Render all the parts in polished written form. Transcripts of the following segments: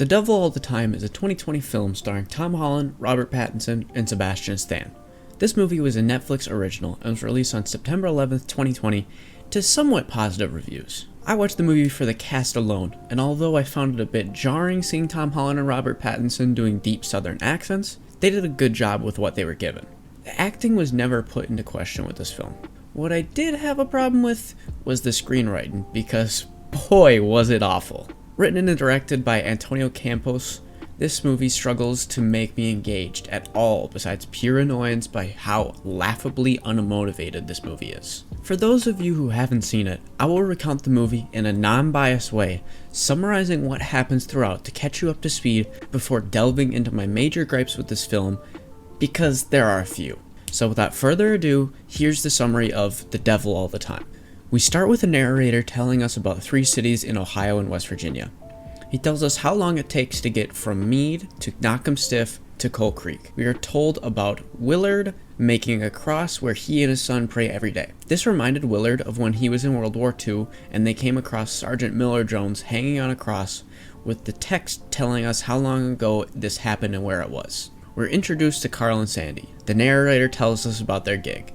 The Devil All the Time is a 2020 film starring Tom Holland, Robert Pattinson, and Sebastian Stan. This movie was a Netflix original and was released on September 11th, 2020, to somewhat positive reviews. I watched the movie for the cast alone, and although I found it a bit jarring seeing Tom Holland and Robert Pattinson doing deep southern accents, they did a good job with what they were given. The acting was never put into question with this film. What I did have a problem with was the screenwriting, because boy was it awful. Written and directed by Antonio Campos, this movie struggles to make me engaged at all besides pure annoyance by how laughably unmotivated this movie is. For those of you who haven't seen it, I will recount the movie in a non-biased way, summarizing what happens throughout to catch you up to speed before delving into my major gripes with this film, because there are a few. So without further ado, here's the summary of The Devil All the Time. We start with a narrator telling us about 3 cities in Ohio and West Virginia. He tells us how long it takes to get from Meade to Knock'em to Coal Creek. We are told about Willard making a cross where he and his son pray every day. This reminded Willard of when he was in World War II and they came across Sergeant Miller Jones hanging on a cross with the text telling us how long ago this happened and where it was. We're introduced to Carl and Sandy. The narrator tells us about their gig.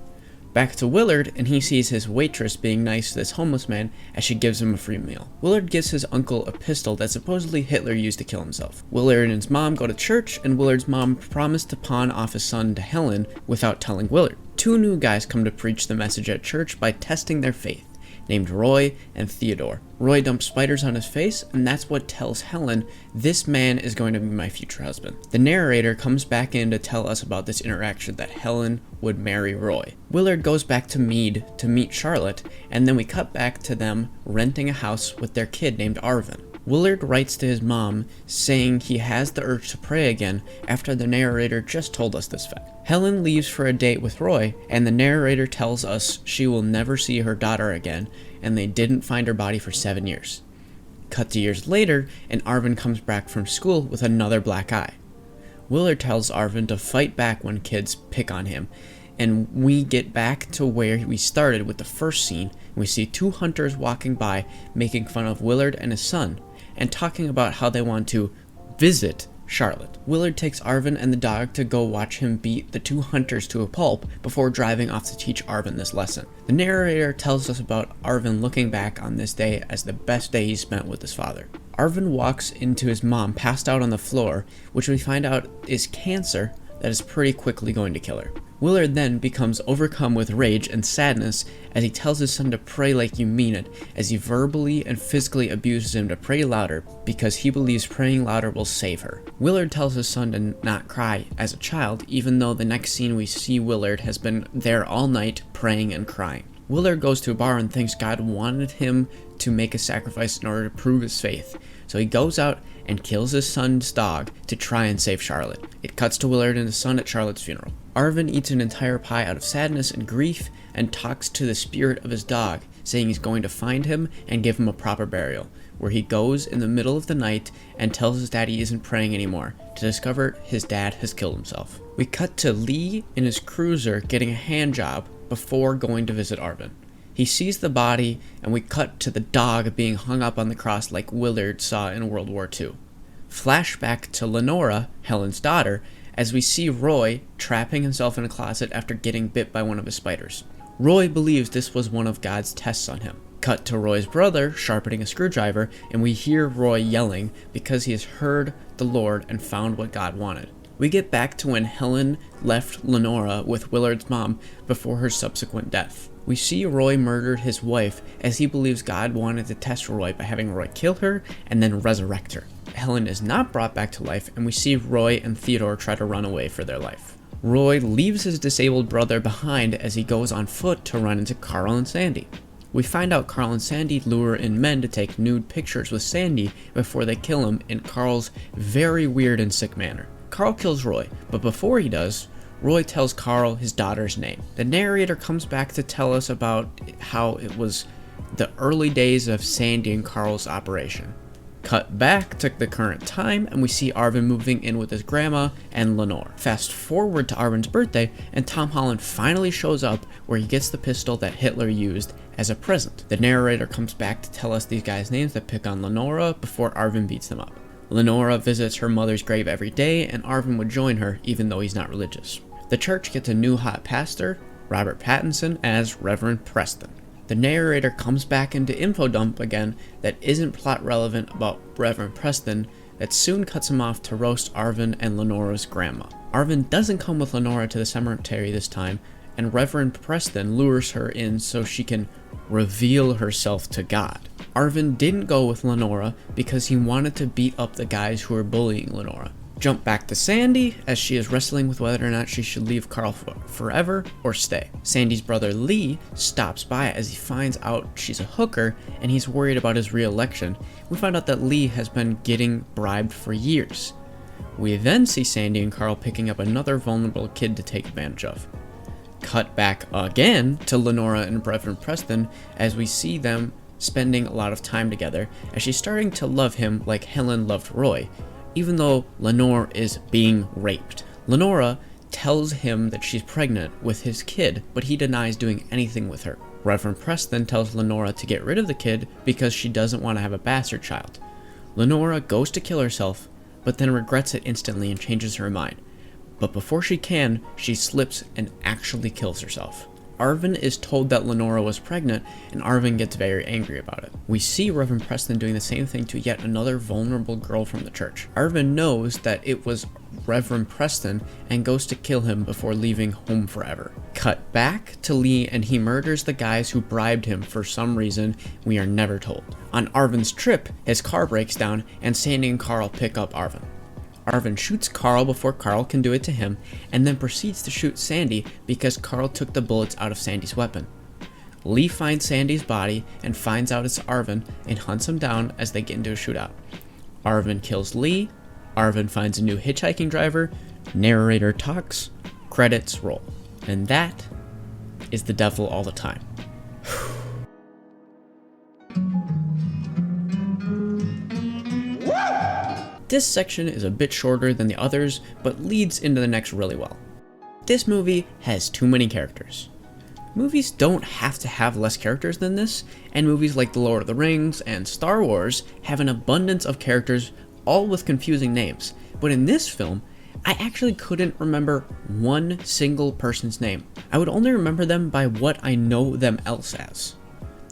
Back to Willard, and he sees his waitress being nice to this homeless man as she gives him a free meal. Willard gives his uncle a pistol that supposedly Hitler used to kill himself. Willard and his mom go to church, and Willard's mom promised to pawn off his son to Helen without telling Willard. 2 new guys come to preach the message at church by testing their faith, named Roy and Theodore. Roy dumps spiders on his face, and that's what tells Helen, this man is going to be my future husband. The narrator comes back in to tell us about this interaction that Helen would marry Roy. Willard goes back to Meade to meet Charlotte, and then we cut back to them renting a house with their kid named Arvin. Willard writes to his mom saying he has the urge to pray again after the narrator just told us this fact. Helen leaves for a date with Roy, and the narrator tells us she will never see her daughter again, and they didn't find her body for 7 years. Cut to years later, and Arvin comes back from school with another black eye. Willard tells Arvin to fight back when kids pick on him, and we get back to where we started with the first scene, and we see 2 hunters walking by making fun of Willard and his son, and talking about how they want to visit Charlotte. Willard takes Arvin and the dog to go watch him beat the 2 hunters to a pulp before driving off to teach Arvin this lesson. The narrator tells us about Arvin looking back on this day as the best day he spent with his father. Arvin walks into his mom passed out on the floor, which we find out is cancer that is pretty quickly going to kill her. Willard then becomes overcome with rage and sadness as he tells his son to pray like you mean it, as he verbally and physically abuses him to pray louder because he believes praying louder will save her. Willard tells his son to not cry as a child, even though the next scene we see Willard has been there all night praying and crying. Willard goes to a bar and thinks God wanted him to make a sacrifice in order to prove his faith, so he goes out and kills his son's dog to try and save Charlotte. It cuts to Willard and his son at Charlotte's funeral. Arvin eats an entire pie out of sadness and grief and talks to the spirit of his dog, saying he's going to find him and give him a proper burial, where he goes in the middle of the night and tells his dad he isn't praying anymore, to discover his dad has killed himself. We cut to Lee in his cruiser getting a hand job before going to visit Arvin. He sees the body, and we cut to the dog being hung up on the cross like Willard saw in World War II. Flashback to Lenora, Helen's daughter, as we see Roy trapping himself in a closet after getting bit by one of his spiders. Roy believes this was one of God's tests on him. Cut to Roy's brother sharpening a screwdriver, and we hear Roy yelling because he has heard the Lord and found what God wanted. We get back to when Helen left Lenora with Willard's mom before her subsequent death. We see Roy murdered his wife as he believes God wanted to test Roy by having Roy kill her and then resurrect her. Helen is not brought back to life, and we see Roy and Theodore try to run away for their life. Roy leaves his disabled brother behind as he goes on foot to run into Carl and Sandy. We find out Carl and Sandy lure in men to take nude pictures with Sandy before they kill him in Carl's very weird and sick manner. Carl kills Roy, but before he does, Roy tells Carl his daughter's name. The narrator comes back to tell us about how it was the early days of Sandy and Carl's operation. Cut back to the current time, and we see Arvin moving in with his grandma and Lenore. Fast forward to Arvin's birthday, and Tom Holland finally shows up where he gets the pistol that Hitler used as a present. The narrator comes back to tell us these guys' names that pick on Lenora before Arvin beats them up. Lenora visits her mother's grave every day, and Arvin would join her even though he's not religious. The church gets a new hot pastor, Robert Pattinson, as Reverend Preston. The narrator comes back into info dump again that isn't plot relevant about Reverend Preston that soon cuts him off to roast Arvin and Lenora's grandma. Arvin doesn't come with Lenora to the cemetery this time, and Reverend Preston lures her in so she can reveal herself to God. Arvin didn't go with Lenora because he wanted to beat up the guys who were bullying Lenora. Jump back to Sandy as she is wrestling with whether or not she should leave Carl forever or stay. Sandy's brother Lee stops by as he finds out she's a hooker and he's worried about his re-election. We find out that Lee has been getting bribed for years. We then see Sandy and Carl picking up another vulnerable kid to take advantage of. Cut back again to Lenora and Reverend Preston as we see them spending a lot of time together as she's starting to love him like Helen loved Roy, even though Lenore is being raped. Lenora tells him that she's pregnant with his kid, but he denies doing anything with her. Reverend Preston tells Lenora to get rid of the kid because she doesn't want to have a bastard child. Lenora goes to kill herself, but then regrets it instantly and changes her mind. But before she can, she slips and actually kills herself. Arvin is told that Lenora was pregnant, and Arvin gets very angry about it. We see Reverend Preston doing the same thing to yet another vulnerable girl from the church. Arvin knows that it was Reverend Preston and goes to kill him before leaving home forever. Cut back to Lee and he murders the guys who bribed him for some reason we are never told. On Arvin's trip, his car breaks down and Sandy and Carl pick up Arvin. Arvin shoots Carl before Carl can do it to him, and then proceeds to shoot Sandy because Carl took the bullets out of Sandy's weapon. Lee finds Sandy's body and finds out it's Arvin and hunts him down as they get into a shootout. Arvin kills Lee, Arvin finds a new hitchhiking driver, narrator talks, credits roll. And that is The Devil All the Time. This section is a bit shorter than the others, but leads into the next really well. This movie has too many characters. Movies don't have to have less characters than this, and movies like The Lord of the Rings and Star Wars have an abundance of characters, all with confusing names. But in this film, I actually couldn't remember one single person's name. I would only remember them by what I know them else as.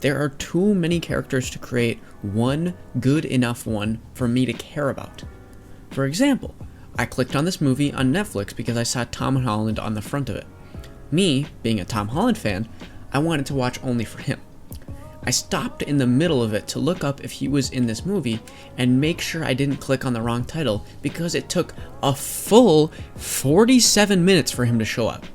There are too many characters to create one good enough one for me to care about. For example, I clicked on this movie on Netflix because I saw Tom Holland on the front of it. Me, being a Tom Holland fan, I wanted to watch only for him. I stopped in the middle of it to look up if he was in this movie and make sure I didn't click on the wrong title because it took a full 47 minutes for him to show up.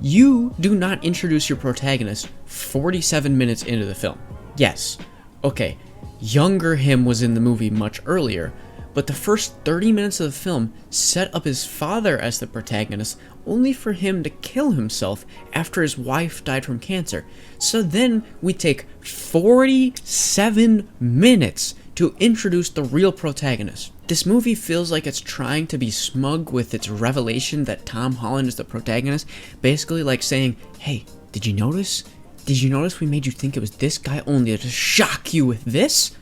You do not introduce your protagonist 47 minutes into the film. Yes, okay, younger him was in the movie much earlier, but the first 30 minutes of the film set up his father as the protagonist only for him to kill himself after his wife died from cancer. So then we take 47 minutes to introduce the real protagonist. This movie feels like it's trying to be smug with its revelation that Tom Holland is the protagonist, basically like saying, hey, did you notice? Did you notice we made you think it was this guy only to shock you with this?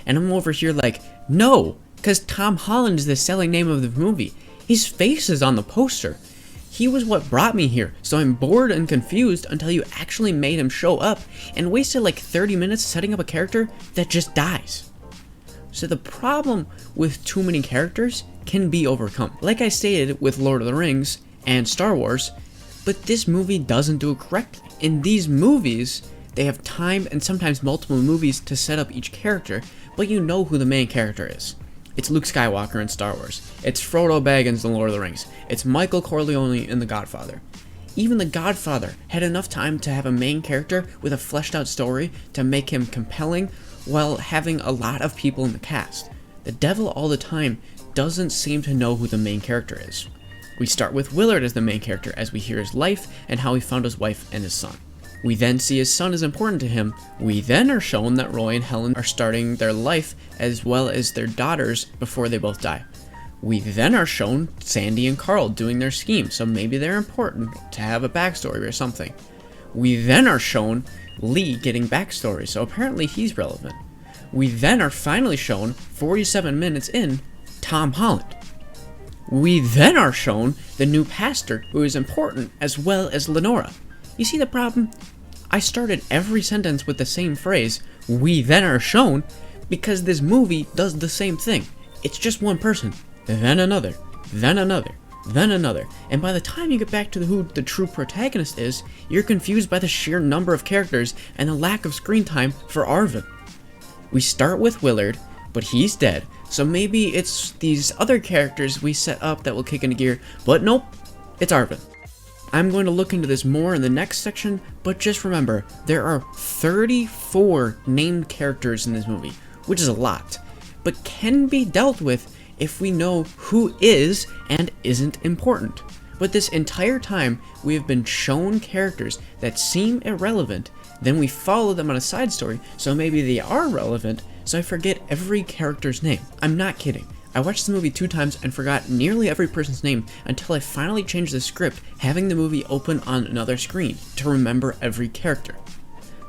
And I'm over here like, no, because Tom Holland is the selling name of the movie. His face is on the poster. He was what brought me here, so I'm bored and confused until you actually made him show up and wasted like 30 minutes setting up a character that just dies. So the problem with too many characters can be overcome, like I stated with Lord of the Rings and Star Wars, but this movie doesn't do it correctly. In these movies, they have time and sometimes multiple movies to set up each character, but you know who the main character is. It's Luke Skywalker in Star Wars. It's Frodo Baggins in Lord of the Rings. It's Michael Corleone in The Godfather. Even The Godfather had enough time to have a main character with a fleshed out story to make him compelling while having a lot of people in the cast. The Devil All the Time doesn't seem to know who the main character is. We start with Willard as the main character as we hear his life and how he found his wife and his son. We then see his son is important to him. We then are shown that Roy and Helen are starting their life as well as their daughters before they both die. We then are shown Sandy and Carl doing their scheme, so maybe they're important to have a backstory or something. We then are shown Lee getting backstory, so apparently he's relevant. We then are finally shown, 47 minutes in, Tom Holland. We then are shown the new pastor, who is important, as well as Lenora. You see the problem? I started every sentence with the same phrase, we then are shown, because this movie does the same thing. It's just one person, then another, then another, then another, and by the time you get back to who the true protagonist is, you're confused by the sheer number of characters and the lack of screen time for Arvin. We start with Willard, but he's dead, so maybe it's these other characters we set up that will kick into gear, but nope, it's Arvin. I'm going to look into this more in the next section, but just remember, there are 34 named characters in this movie, which is a lot, but can be dealt with if we know who is and isn't important. But this entire time, we have been shown characters that seem irrelevant, then we follow them on a side story, so maybe they are relevant, so I forget every character's name. I'm not kidding. I watched the movie 2 times and forgot nearly every person's name until I finally changed the script, having the movie open on another screen to remember every character.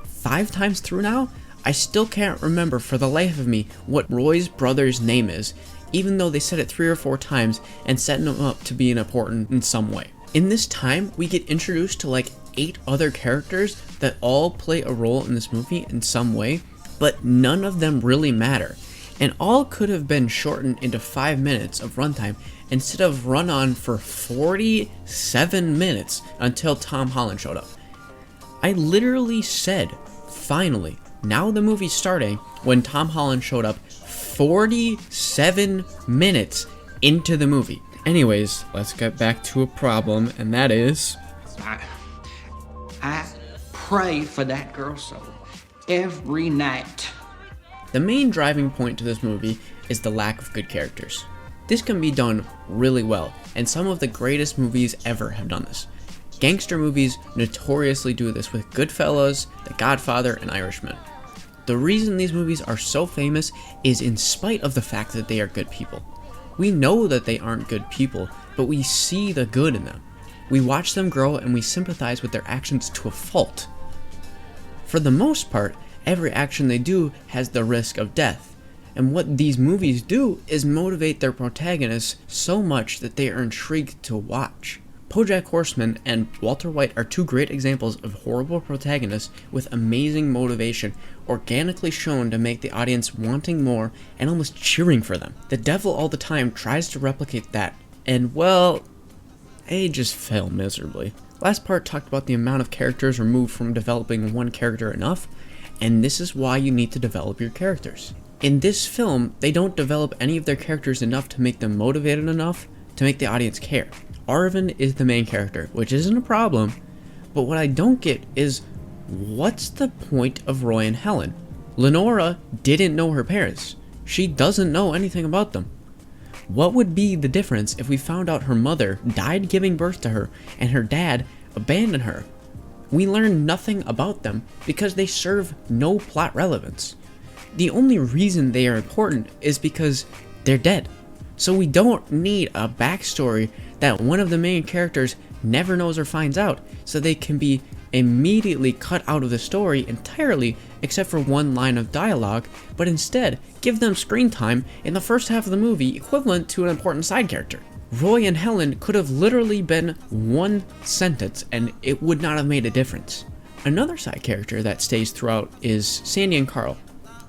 5 times through now, I still can't remember for the life of me what Roy's brother's name is, even though they said it 3 or 4 times and setting him up to be important in some way. In this time, we get introduced to like 8 other characters that all play a role in this movie in some way, but none of them really matter, and all could have been shortened into 5 minutes of runtime instead of run on for 47 minutes until Tom Holland showed up. I literally said, finally, now the movie's starting, when Tom Holland showed up 47 minutes into the movie. Anyways, let's get back to a problem, and that is... I pray for that girl's soul every night. The main driving point to this movie is the lack of good characters. This can be done really well, and some of the greatest movies ever have done this. Gangster movies notoriously do this with Goodfellas, The Godfather, and Irishman. The reason these movies are so famous is in spite of the fact that they are good people. We know that they aren't good people, but we see the good in them. We watch them grow and we sympathize with their actions to a fault. For the most part, every action they do has the risk of death, and what these movies do is motivate their protagonists so much that they are intrigued to watch. BoJack Horseman and Walter White are 2 great examples of horrible protagonists with amazing motivation, organically shown to make the audience wanting more and almost cheering for them. The Devil All the Time tries to replicate that, and well, they just fail miserably. Last part talked about the amount of characters removed from developing one character enough, and this is why you need to develop your characters. In this film, they don't develop any of their characters enough to make them motivated enough to make the audience care. Arvin is the main character, which isn't a problem, but what I don't get is, what's the point of Roy and Helen? Lenora didn't know her parents. She doesn't know anything about them. What would be the difference if we found out her mother died giving birth to her and her dad abandoned her? We learn nothing about them because they serve no plot relevance. The only reason they are important is because they're dead. So we don't need a backstory that one of the main characters never knows or finds out, so they can be immediately cut out of the story entirely except for one line of dialogue, but instead give them screen time in the first half of the movie equivalent to an important side character. Roy and Helen could have literally been 1 sentence and it would not have made a difference. Another side character that stays throughout is Sandy and Carl.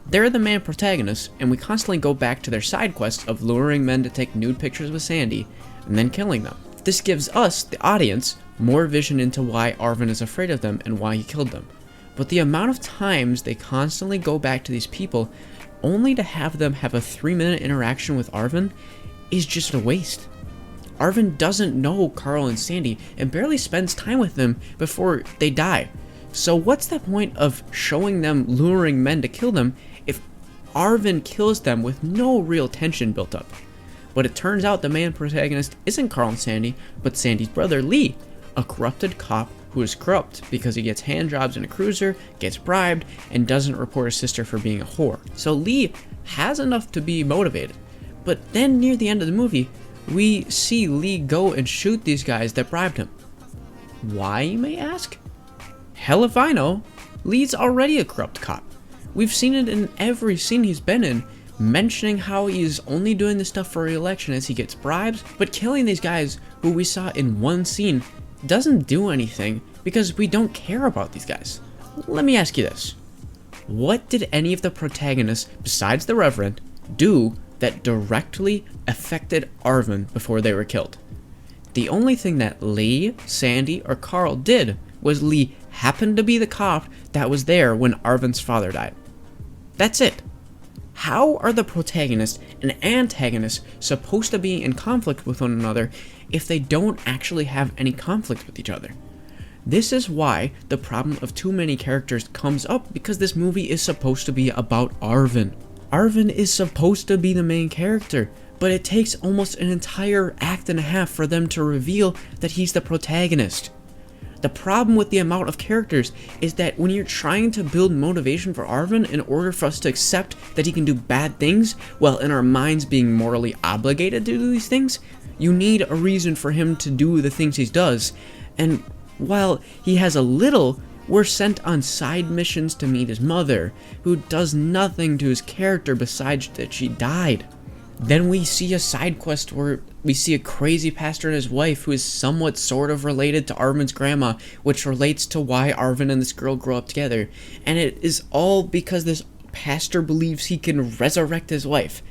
They're the main protagonists, and we constantly go back to their side quests of luring men to take nude pictures with Sandy and then killing them. This gives us, the audience, more vision into why Arvin is afraid of them and why he killed them. But the amount of times they constantly go back to these people only to have them have a 3-minute interaction with Arvin is just a waste. Arvin doesn't know Carl and Sandy and barely spends time with them before they die. So what's the point of showing them luring men to kill them if Arvin kills them with no real tension built up? But it turns out the main protagonist isn't Carl and Sandy, but Sandy's brother Lee, a corrupted cop who is corrupt because he gets hand jobs in a cruiser, gets bribed, and doesn't report his sister for being a whore. So Lee has enough to be motivated. But then near the end of the movie, we see Lee go and shoot these guys that bribed him. Why, you may ask? Hell if I know. Lee's already a corrupt cop. We've seen it in every scene he's been in, mentioning how he's only doing this stuff for re-election as he gets bribes, but killing these guys who we saw in one scene doesn't do anything because we don't care about these guys. Let me ask you this. What did any of the protagonists, besides the Reverend, do that directly affected Arvin before they were killed? The only thing that Lee, Sandy, or Carl did was Lee happened to be the cop that was there when Arvin's father died. That's it. How are the protagonist and antagonist supposed to be in conflict with one another if they don't actually have any conflict with each other? This is why the problem of too many characters comes up, because this movie is supposed to be about Arvin. Arvin is supposed to be the main character, but it takes almost an entire act and a half for them to reveal that he's the protagonist. The problem with the amount of characters is that when you're trying to build motivation for Arvin in order for us to accept that he can do bad things, while in our minds being morally obligated to do these things, you need a reason for him to do the things he does. And while he has a little, we're sent on side missions to meet his mother, who does nothing to his character besides that she died. Then we see a side quest where we see a crazy pastor and his wife who is somewhat sort of related to Arvin's grandma, which relates to why Arvin and this girl grow up together. And it is all because this pastor believes he can resurrect his wife.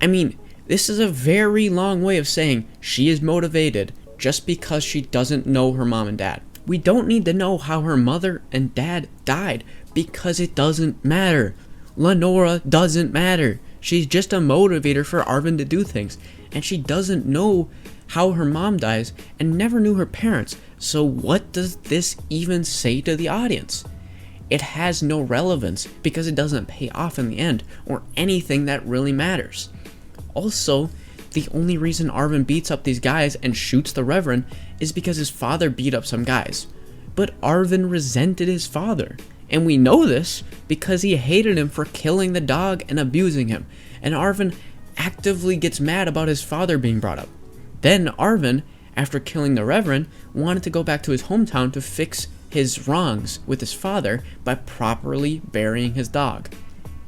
I mean, this is a very long way of saying she is motivated just because she doesn't know her mom and dad. We don't need to know how her mother and dad died because it doesn't matter. Lenora doesn't matter. She's just a motivator for Arvin to do things, and she doesn't know how her mom dies and never knew her parents. So what does this even say to the audience? It has no relevance because it doesn't pay off in the end or anything that really matters. Also, the only reason Arvin beats up these guys and shoots the Reverend is because his father beat up some guys. But Arvin resented his father. And we know this because he hated him for killing the dog and abusing him. And Arvin actively gets mad about his father being brought up. Then Arvin, after killing the Reverend, wanted to go back to his hometown to fix his wrongs with his father by properly burying his dog.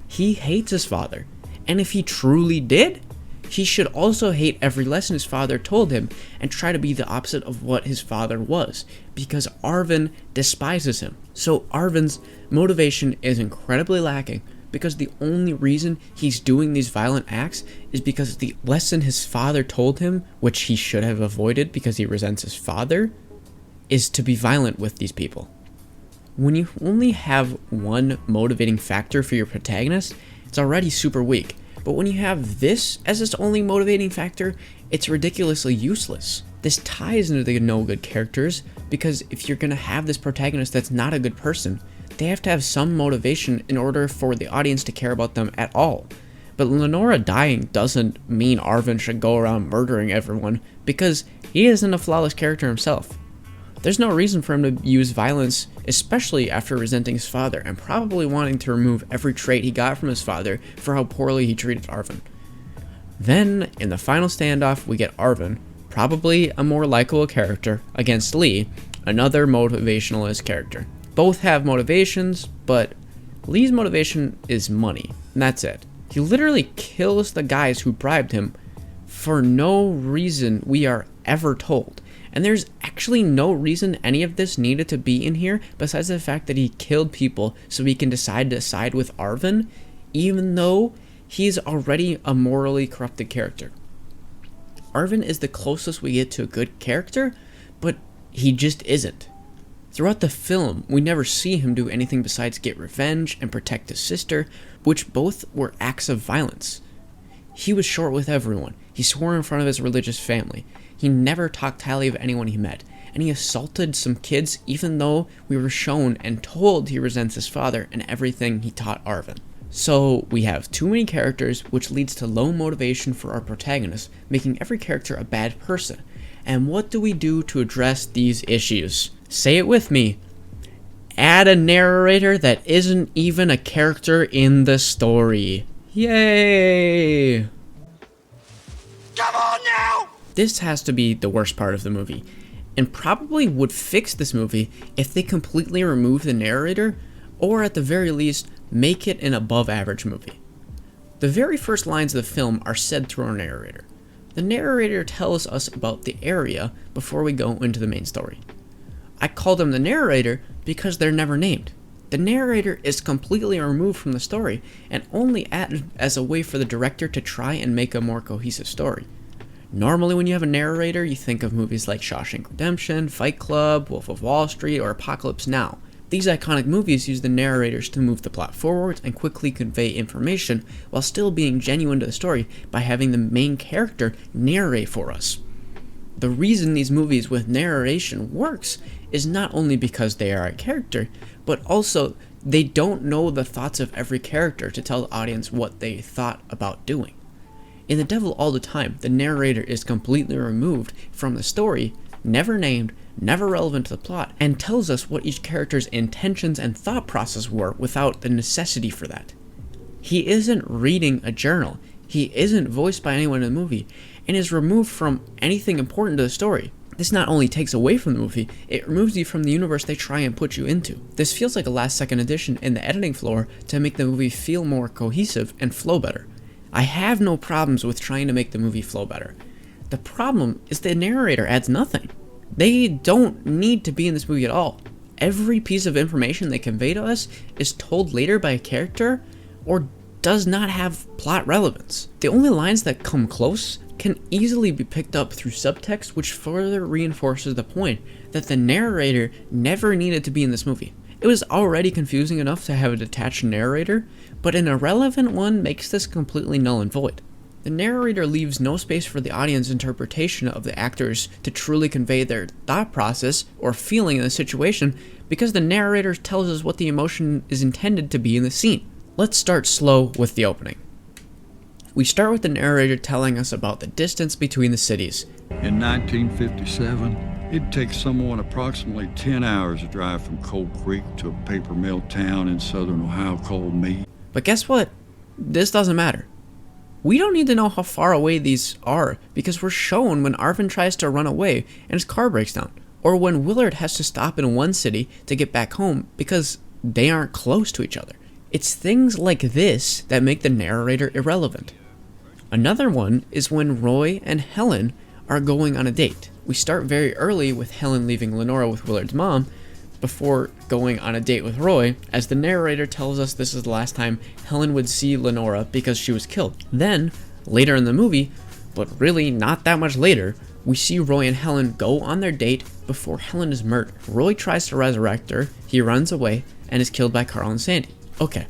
He hates his father. And if he truly did, he should also hate every lesson his father told him and try to be the opposite of what his father was, because Arvin despises him. So Arvin's motivation is incredibly lacking because the only reason he's doing these violent acts is because the lesson his father told him, which he should have avoided because he resents his father, is to be violent with these people. When you only have one motivating factor for your protagonist, it's already super weak. But when you have this as its only motivating factor, it's ridiculously useless. This ties into the no good characters, because if you're going to have this protagonist that's not a good person, they have to have some motivation in order for the audience to care about them at all. But Lenora dying doesn't mean Arvin should go around murdering everyone, because he isn't a flawless character himself. There's no reason for him to use violence, especially after resenting his father and probably wanting to remove every trait he got from his father for how poorly he treated Arvin. Then, in the final standoff, we get Arvin, probably a more likable character, against Lee, another motivationalist character. Both have motivations, but Lee's motivation is money, and that's it. He literally kills the guys who bribed him for no reason we are ever told. And there's actually no reason any of this needed to be in here besides the fact that he killed people so he can decide to side with Arvin, even though he's already a morally corrupted character. Arvin is the closest we get to a good character, but he just isn't. Throughout the film, we never see him do anything besides get revenge and protect his sister, which both were acts of violence. He was short with everyone. He swore in front of his religious family. He never talked highly of anyone he met, and he assaulted some kids even though we were shown and told he resents his father and everything he taught Arvin. So we have too many characters, which leads to low motivation for our protagonist, making every character a bad person. And what do we do to address these issues? Say it with me. Add a narrator that isn't even a character in the story. Yay! Come on now! This has to be the worst part of the movie, and probably would fix this movie if they completely remove the narrator, or at the very least, make it an above average movie. The very first lines of the film are said through our narrator. The narrator tells us about the area before we go into the main story. I call them the narrator because they're never named. The narrator is completely removed from the story and only added as a way for the director to try and make a more cohesive story. Normally when you have a narrator, you think of movies like Shawshank Redemption, Fight Club, Wolf of Wall Street, or Apocalypse Now. These iconic movies use the narrators to move the plot forward and quickly convey information while still being genuine to the story by having the main character narrate for us. The reason these movies with narration works is not only because they are a character, but also they don't know the thoughts of every character to tell the audience what they thought about doing. In The Devil All the Time, the narrator is completely removed from the story, never named, never relevant to the plot, and tells us what each character's intentions and thought process were without the necessity for that. He isn't reading a journal, he isn't voiced by anyone in the movie, and is removed from anything important to the story. This not only takes away from the movie, it removes you from the universe they try and put you into. This feels like a last-second addition in the editing floor to make the movie feel more cohesive and flow better. I have no problems with trying to make the movie flow better. The problem is the narrator adds nothing. They don't need to be in this movie at all. Every piece of information they convey to us is told later by a character or does not have plot relevance. The only lines that come close can easily be picked up through subtext, which further reinforces the point that the narrator never needed to be in this movie. It was already confusing enough to have a detached narrator, but an irrelevant one makes this completely null and void. The narrator leaves no space for the audience interpretation of the actors to truly convey their thought process or feeling in the situation because the narrator tells us what the emotion is intended to be in the scene. Let's start slow with the opening. We start with the narrator telling us about the distance between the cities. In 1957, it'd take someone approximately 10 hours to drive from Cold Creek to a paper mill town in southern Ohio called Meade. But guess what? This doesn't matter. We don't need to know how far away these are because we're shown when Arvin tries to run away and his car breaks down, or when Willard has to stop in one city to get back home because they aren't close to each other. It's things like this that make the narrator irrelevant. Another one is when Roy and Helen are going on a date. We start very early with Helen leaving Lenora with Willard's mom before going on a date with Roy, as the narrator tells us this is the last time Helen would see Lenora because she was killed. Then, later in the movie, but really not that much later, we see Roy and Helen go on their date before Helen is murdered. Roy tries to resurrect her, he runs away, and is killed by Carl and Sandy. Okay,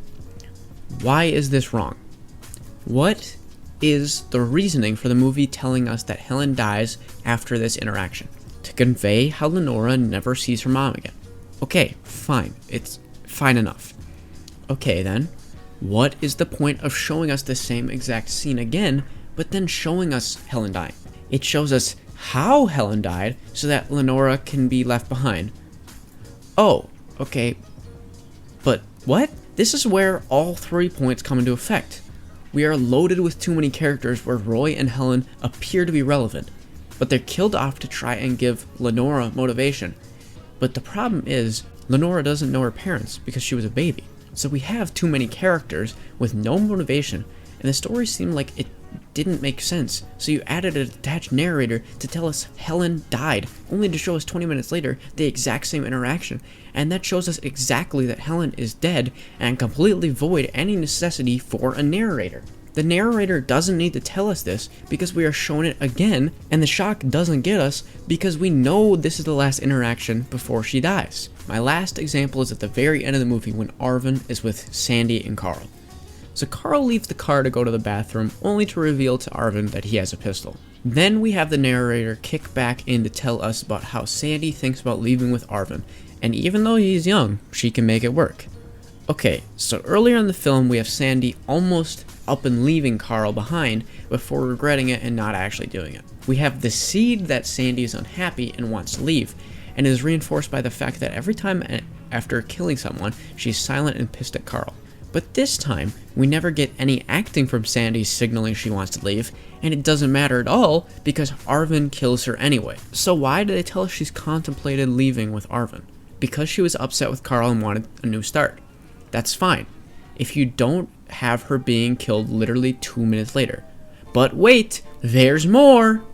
why is this wrong? What is the reasoning for the movie telling us that Helen dies after this interaction? To convey how Lenora never sees her mom again. Okay, fine. It's fine enough. Okay then, what is the point of showing us the same exact scene again, but then showing us Helen dying? It shows us how Helen died so that Lenora can be left behind. Oh, okay. But what? This is where all 3 points come into effect. We are loaded with too many characters where Roy and Helen appear to be relevant, but they're killed off to try and give Lenora motivation. But the problem is, Lenora doesn't know her parents because she was a baby. So we have too many characters with no motivation, and the story seemed like it didn't make sense. So you added a detached narrator to tell us Helen died, only to show us 20 minutes later the exact same interaction. And that shows us exactly that Helen is dead and completely void any necessity for a narrator. The narrator doesn't need to tell us this because we are shown it again, and the shock doesn't get us because we know this is the last interaction before she dies. My last example is at the very end of the movie when Arvin is with Sandy and Carl. So Carl leaves the car to go to the bathroom, only to reveal to Arvin that he has a pistol. Then we have the narrator kick back in to tell us about how Sandy thinks about leaving with Arvin, and even though he's young, she can make it work. Okay, so earlier in the film we have Sandy almost up and leaving Carl behind before regretting it and not actually doing it. We have the seed that Sandy is unhappy and wants to leave, and is reinforced by the fact that every time after killing someone, she's silent and pissed at Carl. But this time, we never get any acting from Sandy signaling she wants to leave, and it doesn't matter at all because Arvin kills her anyway. So why do they tell us she's contemplated leaving with Arvin? Because she was upset with Carl and wanted a new start. That's fine. If you don't have her being killed literally 2 minutes later. But wait, there's more!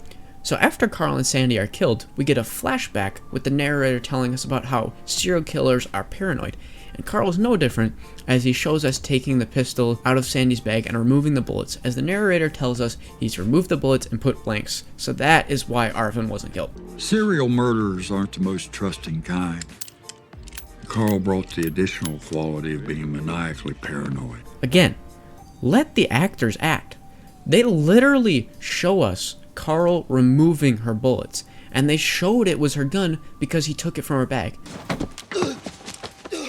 So after Carl and Sandy are killed, we get a flashback with the narrator telling us about how serial killers are paranoid. And Carl's no different, as he shows us taking the pistol out of Sandy's bag and removing the bullets, as the narrator tells us he's removed the bullets and put blanks. So that is why Arvin wasn't killed. Serial murderers aren't the most trusting kind. Carl brought the additional quality of being maniacally paranoid. Again, let the actors act. They literally show us Carl removing her bullets, and they showed it was her gun because he took it from her bag.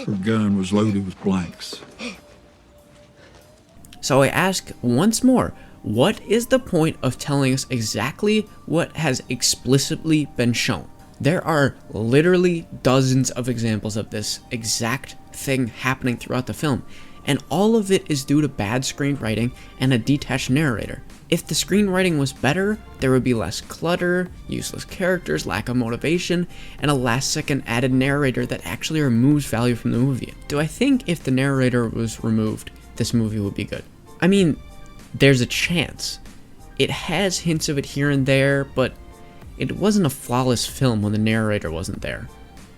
Her gun was loaded with blanks. So I ask once more, what is the point of telling us exactly what has explicitly been shown? There are literally dozens of examples of this exact thing happening throughout the film, and all of it is due to bad screenwriting and a detached narrator. If the screenwriting was better, there would be less clutter, useless characters, lack of motivation, and a last-second added narrator that actually removes value from the movie. Do I think if the narrator was removed, this movie would be good? I mean, there's a chance. It has hints of it here and there, but it wasn't a flawless film when the narrator wasn't there.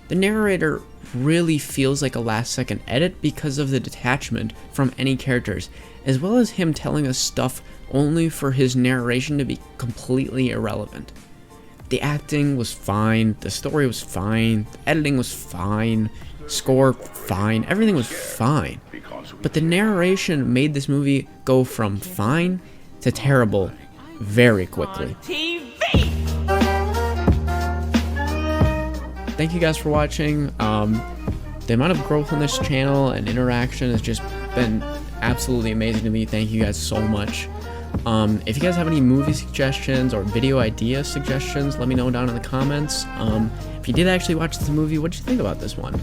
The narrator really feels like a last-second edit because of the detachment from any characters, as well as him telling us stuff only for his narration to be completely irrelevant. The acting was fine, the story was fine, the editing was fine, score fine, everything was fine. But the narration made this movie go from fine to terrible very quickly. Thank you guys for watching. The amount of growth on this channel and interaction has just been absolutely amazing to me. Thank you guys so much. If you guys have any movie suggestions or video idea suggestions, let me know down in the comments. If you did actually watch this movie, what did you think about this one?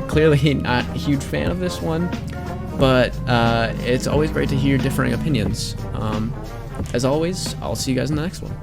Clearly not a huge fan of this one, but it's always great to hear differing opinions. As always, I'll see you guys in the next one.